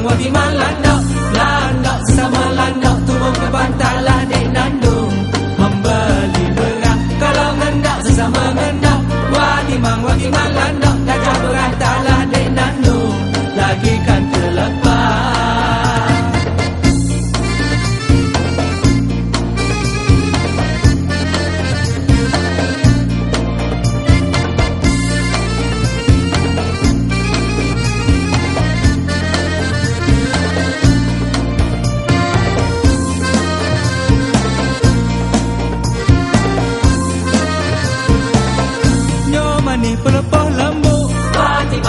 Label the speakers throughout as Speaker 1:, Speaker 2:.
Speaker 1: wati landok, landok sesama landok, turun ke pantai lah dek nandung, membeli beras. Kalau ngendak sesama ngendak, wati landok, gajah berantai lah dek nandung, lagi kan terlepas. Pelepah lembut, wati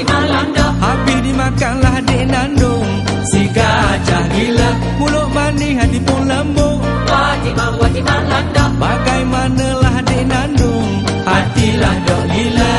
Speaker 1: landok, habis dimakanlah dek nandung. Si gajah gila, mulut manis hati pun lembut. Wati landok, bagaimanalah dek nandung, hatilah dok gila.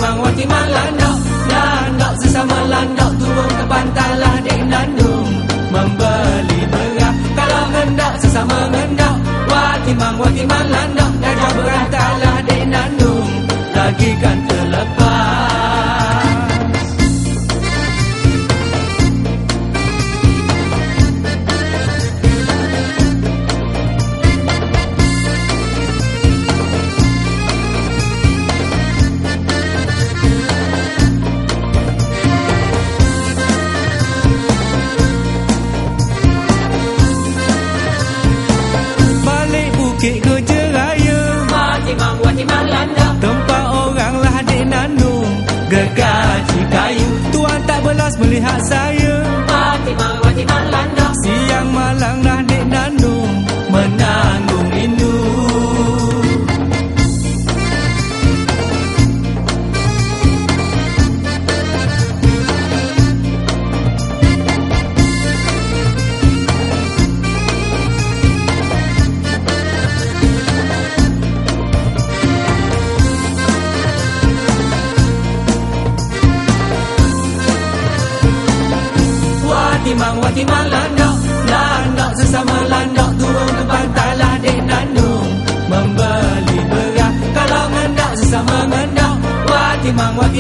Speaker 1: Wati landok, landok sesama landok, turun ke pantai lah dek nandung, membeli beras. Kalau ngendak sesama ngendak, wati landok, gajah berantai lah dek nandung, lagi kan terlepas. Bukit Gojeraya, wati landok, tempat orang lah dek nandung, gergaji kayu, tuan tak belas melihat saya. Wati landok, siang malam lah dek nandung, menanggung rindu. Wati landok, landok sesama landok, turun ke pantai lah dek nandung, membeli beras. Kalau ngendak sesama ngendak, wati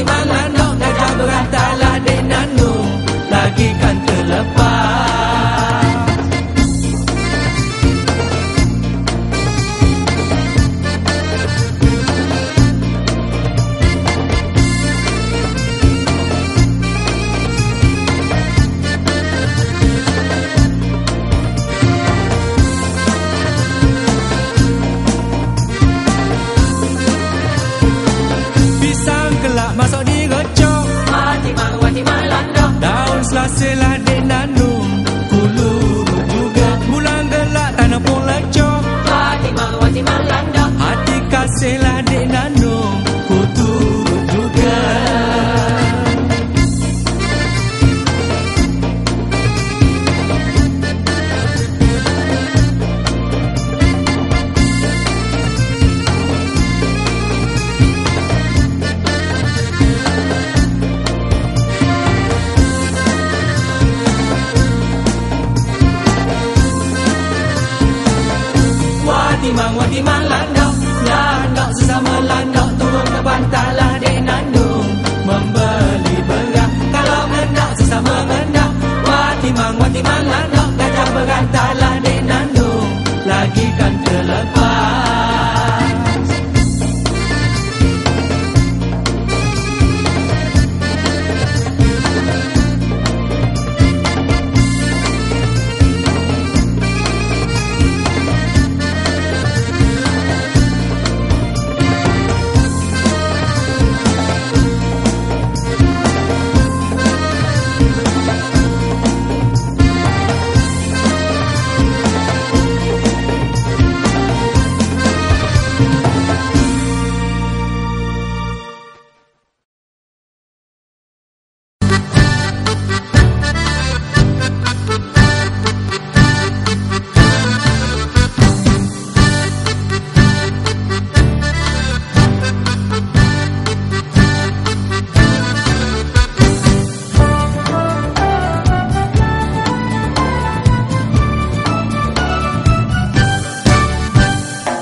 Speaker 1: landok, gajah berantai lah dek nandung, lagi kan terlepas. Masuk di gocok, wati landok, daun selasilah dek nandung, hulu juga, bulan gelap tanah pun lecok. Wati landok, hati kasihlah dek nandung, kutu juga.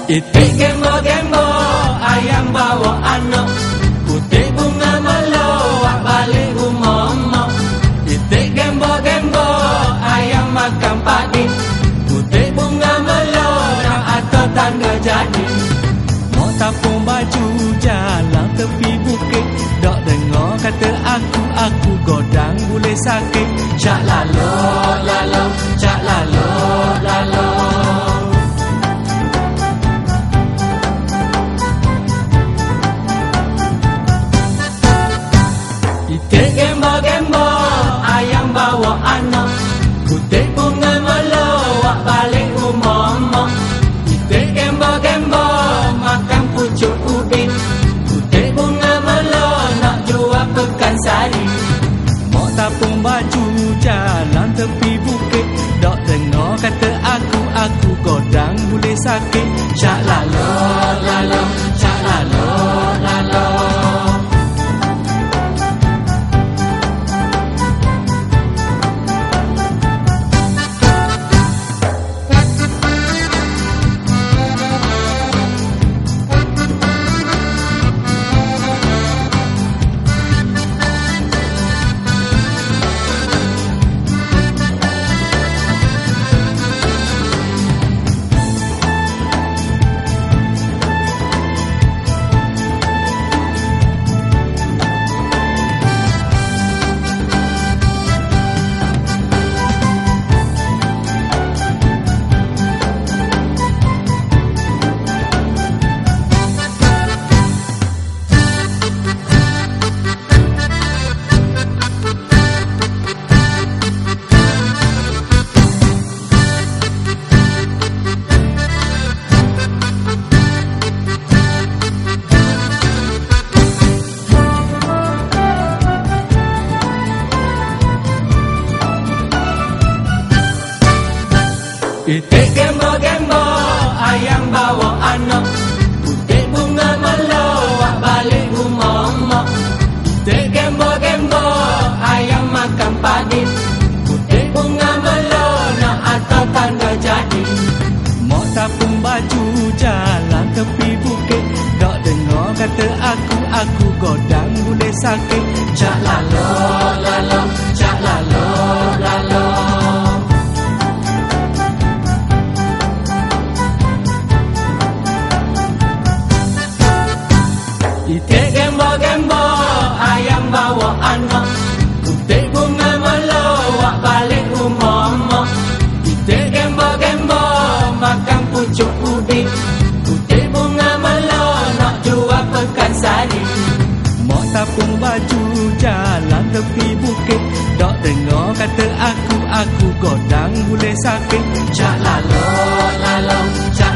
Speaker 1: Itik gembo-gembo, ayam bawa anak. Putih bunga melawak balik rumah mak. Itik gembo-gembo, ayam makan padi. Putih bunga melawak atau tanda jadi. Mau tapung baju jalan tepi bukit. Dok dengar kata aku godang boleh sakit. Cak lalo, lalo, cak lalo, lalo. Itik gembo-gembo, ayam bawa anak. Putih bunga melawak balik rumah mak. Itik gembo-gembo, makan pucuk ubin. Putih bunga melawak nak jual pekan sari. Mau tapung baju jalan tepi bukit. Dok dengar kata aku godang boleh sakit. Cak lalo, lalo, cak lalo, lalo. Itik gembo-gembo, ayam bawa anak. Putih bunga melawak balik rumah mak. Itik gembo-gembo, ayam makan padi. Putih bunga melawak nak atau tanda jadi. Mau tapung baju jalan tepi bukit. Dok dengar kata aku godang boleh sakit. Cak lalo, lalo, cak lalo, lalo. Itik gembo-gembo, ayam bawa anak. Putih bunga melawak balik rumah mak. Itik gembo-gembo, makan pucuk ubi. Putih bunga melawak nak jual pekan sari. Mau tapung baju jalan tepi bukit. Dok dengar kata aku godang boleh sakit. Cak lalo, lalo, cak